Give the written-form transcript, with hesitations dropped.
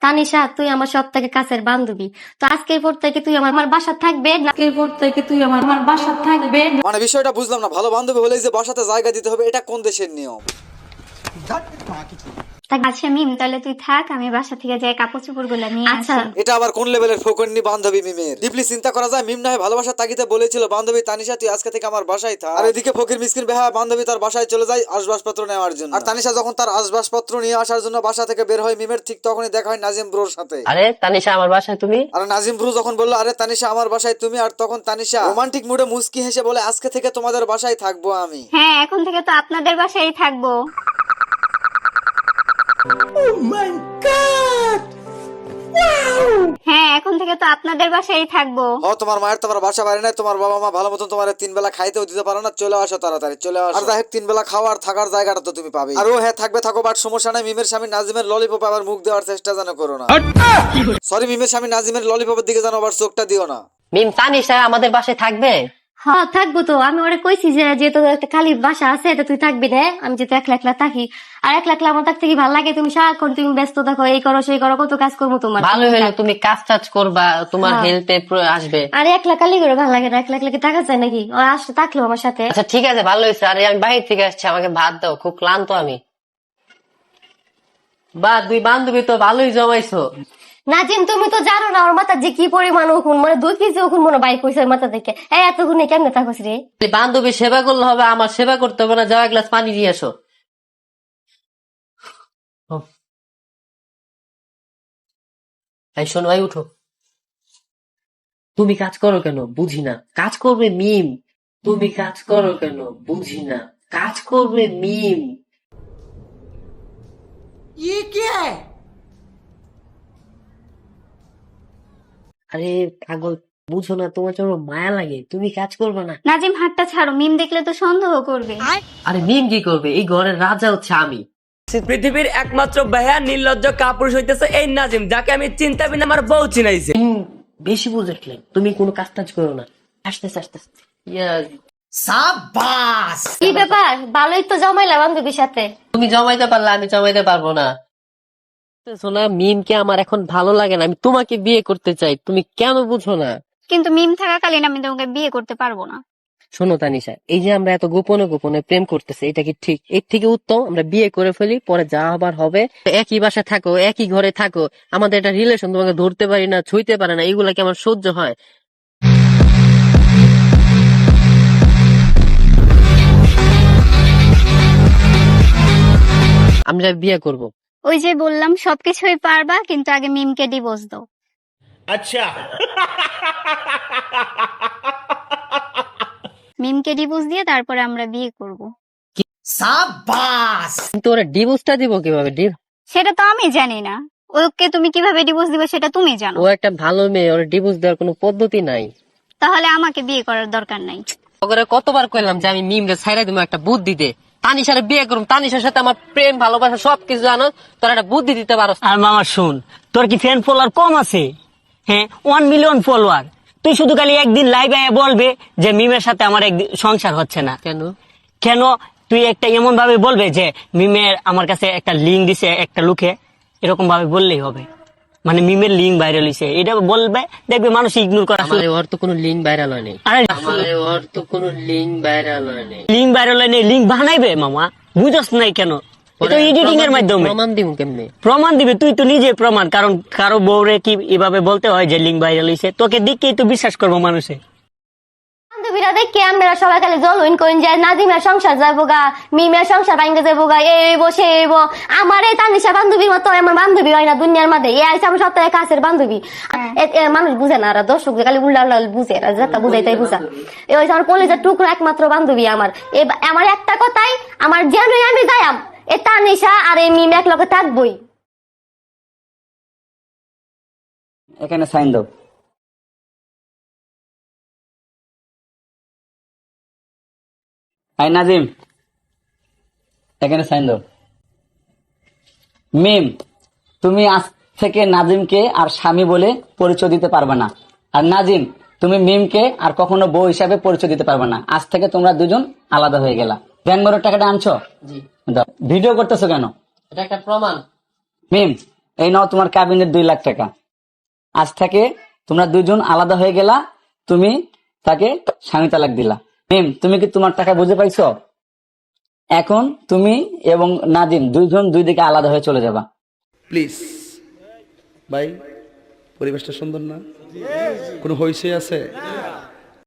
তানিশা, তুই আমার সব থেকে কাছের বান্ধবী। তো আজকের পর থেকে তুই আমার বাসা থাকবে না। আজকের পর থেকে তুই আমার বাসা থাকবে না। মানে বিষয়টা বুঝলাম না, ভালো বান্ধবী হলে যে বাসাতে জায়গা দিতে হবে, এটা কোন দেশের নিয়ম? আচ্ছা মিম, তাহলে তুই থাক, আমি বাসা থেকে যাই কাপড় চোপড় গুলা নিয়ে আচ্ছা। আসি। এটা আবার কোন লেভেলের ফোকন্নি বান্ধবী মিমের? ডিপলি চিন্তা করা যায়, মিম না হয় ভালোবাসার তাগিদে বলেছিল বান্ধবী তানিশা তুই আজকে থেকে আমার বাসায় থাক। আর এদিকে ফকির মিসকিন বেহা বান্ধবী তার বাসায় চলে যায় আসবাবপত্র নেওয়ার জন্য। আর তানিশা যখন তার আসবাবপত্র নিয়ে আসার জন্য বাসা থেকে বের হয় মিমের, ঠিক তখনই দেখা হয় নাজিম ব্রোর সাথে। আরে তানিশা আমার বাসায় তুমি? আর নাজিম ব্রু যখন বললো আরে তানিশা আমার বাসায় তুমি, আর তখন তানিশা রোমান্টিক মুডে মুস্কি হেসে বলে আজকে থেকে তোমাদের বাসায় থাকবো আমি। হ্যাঁ, এখন থেকে তো আপনাদের বাসায় থাকবো। হ্যাঁ, এখন থেকে তো আপনাদের বাসায় থাকবো। ও তোমার মায়ের তোমার বাসা বাড়ি নাই, তোমার বাবা মা ভালো মতন তোমার 3 বেলা খাইতেও দিতে পারো না, চলে আসো তাড়াতাড়ি চলে আসো। আর যাই 3 বেলা খাওয়ার থাকার জায়গাটা তো তুমি পাবে। আর ও হ্যাঁ থাকবে থাকো, বাট সমস্যা নাই মিমের স্বামী নাজিমের ললিপপ আবার মুখ দেওয়ার চেষ্টা যেন করো না। সরি, মিমের স্বামী নাজিমের ললিপপের দিকে যেন আবার চোখটা দিও না। মিম, তানিশা আমাদের বাসায় থাকবে? হ্যাঁ থাকবো তো। আমি ওরে কইছি যে যেহেতু একটা খালি বাসা আছে, এটা তুই থাকবি রে। আমি যেহেতু একলা একলা থাকি, আর একলা একলা আমার থাকতে কি ভালো লাগে? তুমি সারাক্ষণ তুমি ব্যস্ত থাকো, এই করো সেই করো, কত কাজ করবো তোমার। ভালো হলো, তুমি কাজ টাজ করবা, তোমার হ্যাঁ। হেল্পে আসবে। আর একলা কালি করে ভালো লাগে না, একলা একলা কি থাকা যায় নাকি? ও আসলে থাকলো আমার সাথে। আচ্ছা ঠিক আছে, ভালো হয়েছে। আরে আমি বাইরে থেকে আসছি, আমাকে ভাত দাও, খুব ক্লান্ত আমি। বা দুই বান্ধবী তো ভালোই জমাইছো। নাজিম, তুমি তো জানো না ওর মাথা যে কি পরিমাণ উকুন, মানে 2 কেজি উকুন মনে বাইক কইছে ওর মাথা থেকে। এতক্ষণে কেমনে থাকস রে? বান্ধবী সেবা করলে হবে, আমার সেবা করতে হবে না? যাও এক গ্লাস পানি দিয়ে আসো। এই শোনো, ভাই উঠো। তুমি কাজ করো কেন বুঝি না। কাজ করবে মিম। তুমি কাজ করো কেন বুঝি না। কাজ করবে মিম। আরে পাগল, বুঝো না? তোমার জন্য মায়া লাগে, তুমি কাজ করবে না। নাজিম, হাতটা ছাড়ো, মিম দেখলে তো সন্দেহ করবে। আরে মিম কি করবে? এই ঘরের রাজা হচ্ছে আমি। পৃথিবীর একমাত্র বেহা নির্লজ্জ কাপুরুষ হইতেছে এই নাজিম, যাকে আমি চিন্তা বিনা আমার বউ চিনাইছে। মিম, বেশি বুঝলে তুমি কোনো কাজ টাজ করো না। আসতেছে আসতেছে। কি ব্যাপার? ভালোই তো জমাইলা বান্ধবীর সাথে। তুমি জমাইতে পারলে আমি জমাইতে পারবো না। শোনা, মিমকে আমার এখন ভালো লাগে না, আমি তোমাকে বিয়ে করতে চাই, তুমি কেন বুঝো না? কিন্তু মিম থাকাকালীন আমি তোমাকে বিয়ে করতে পারবো না। শোনো তানিশা, এই যে আমরা এত গোপনে গোপনে প্রেম করতেছি, এটা কি ঠিক? এর থেকে উত্তম আমরা বিয়ে করে ফেলি, পরে যা হবার হবে। একই বাসায় থাকো, একই ঘরে থাকো, আমাদের একটা রিলেশন, তোমাকে ধরতে পারি না, ছুঁইতে পারে না, এগুলা কি আমার সহ্য হয়? আমরা বিয়ে করব। ওই যে বললাম সবকিছুই পারবা, কিন্তু আগে মিমকে ডিভোর্স দাও। আচ্ছা, মিমকে ডিভোর্স দিয়ে তারপরে আমরা বিয়ে করব। কিন্তু ওরা ডিভোর্সটা দিব কিভাবে? সেটা তো আমি জানি না, ওকে তুমি কিভাবে ডিভোর্স দিবে সেটা তুমি জানো। ও একটা ভালো মেয়ে, ওর ডিভোর্স দেওয়ার কোনো পদ্ধতি নাই। তাহলে আমাকে বিয়ে করার দরকার নাই। ওকে কতবার কইলাম যে আমি মিমকে ছাইরা দিব একটা বুদ্ধি দে, তানিশারে বিয়ে করুম, তানিশার সাথে আমার প্রেম ভালোবাসা সবকিছু জানো, তোর একটা বুদ্ধি দিতে পারো। আর মামা শুন, তোর কি ফ্যান ফলোয়ার কম আছে? হ্যাঁ, 1 মিলিয়ন ফলোয়ার। তুই শুধু খালি একদিন লাইভ আয়া বলবে যে মিমের সাথে আমার একদিন সংসার হচ্ছে না। কেন? কেন? তুই একটা এমন ভাবে বলবে যে মিমের আমার কাছে একটা লিঙ্ক দিছে একটা লোকে, এরকম ভাবে বললেই হবে। মানে মিমের লিঙ্ক ভাইরাল হইছে এটা বলবে, দেখবে মানুষ ইগনোর করা। আমার ওর তো কোনো লিঙ্ক ভাইরাল হয় নাই। আরে আমার ওর তো কোনো লিঙ্ক ভাইরাল হয় নাই। লিঙ্ক ভাইরাল হয়নি, লিঙ্ক বানাইবে মামা, বুঝছ নাই কেন? এটা এডিটিং এর মাধ্যমে প্রমাণ দিব কেমনে? প্রমাণ দিবে, তুই তো নিজে প্রমাণ। কারণ কারো বউরে কি এভাবে বলতে হয় যে লিঙ্ক ভাইরাল হইছে? তোকে দেখেই তো বিশ্বাস করবো মানুষে। বান্ধবীরা দেখে আমরা সবাই খালি জলুইন করেন যে নাজিমের সংসার যাবো গা, মিমের সংসার ভাঙ্গে যাবো গা, এই বসে এবো। আমার এই তানিশা বান্ধবীর মতো আমার বান্ধবী হয় না দুনিয়ার মধ্যে। এ আইসা আমার সপ্তাহে কাছের বান্ধবী। মানুষ বুঝে না, আর দর্শক খালি উল্টা উল্টা বুঝে, যাতা বুঝাই তাই বুঝা। এ হয়েছে আমার কলেজের টুকরো একমাত্র বান্ধবী আমার। আমার একটা কথাই, আমার যেনই আমি যাইম, এ তানিশা আর এই মিম এক লগে থাকবই। এখানে সাইন দাও। নাজিম, এখানে সাইন দাও। মিম, তুমি আজ থেকে নাজিমকে আর স্বামী বলে পরিচয় দিতে পারবে না। আর নাজিম, তুমি মিমকে আর কখনো বউ হিসাবে পরিচয় দিতে পারবে না। আজ থেকে তোমরা দুজন আলাদা হয়ে গেলা। ব্যাংক টাকাটা আনছো? জি। দাও। ভিডিও করতেছো কেন? এটা একটা প্রমাণ। মিম, এই নাও তোমার ক্যাবিনের 2 লাখ টাকা। আজ থেকে তোমরা দুজন আলাদা হয়ে গেলা, তুমি তাকে স্বামী তালাক দিলা। মিম, তুমি কি তোমার টাকা বুঝে পাইছো? এখন তুমি এবং নাজিম দুইজন দুই দিকে আলাদা হয়ে চলে যাবা। প্লিজ ভাই, পরিবেশটা সুন্দর না? কোনো হইচই আছে?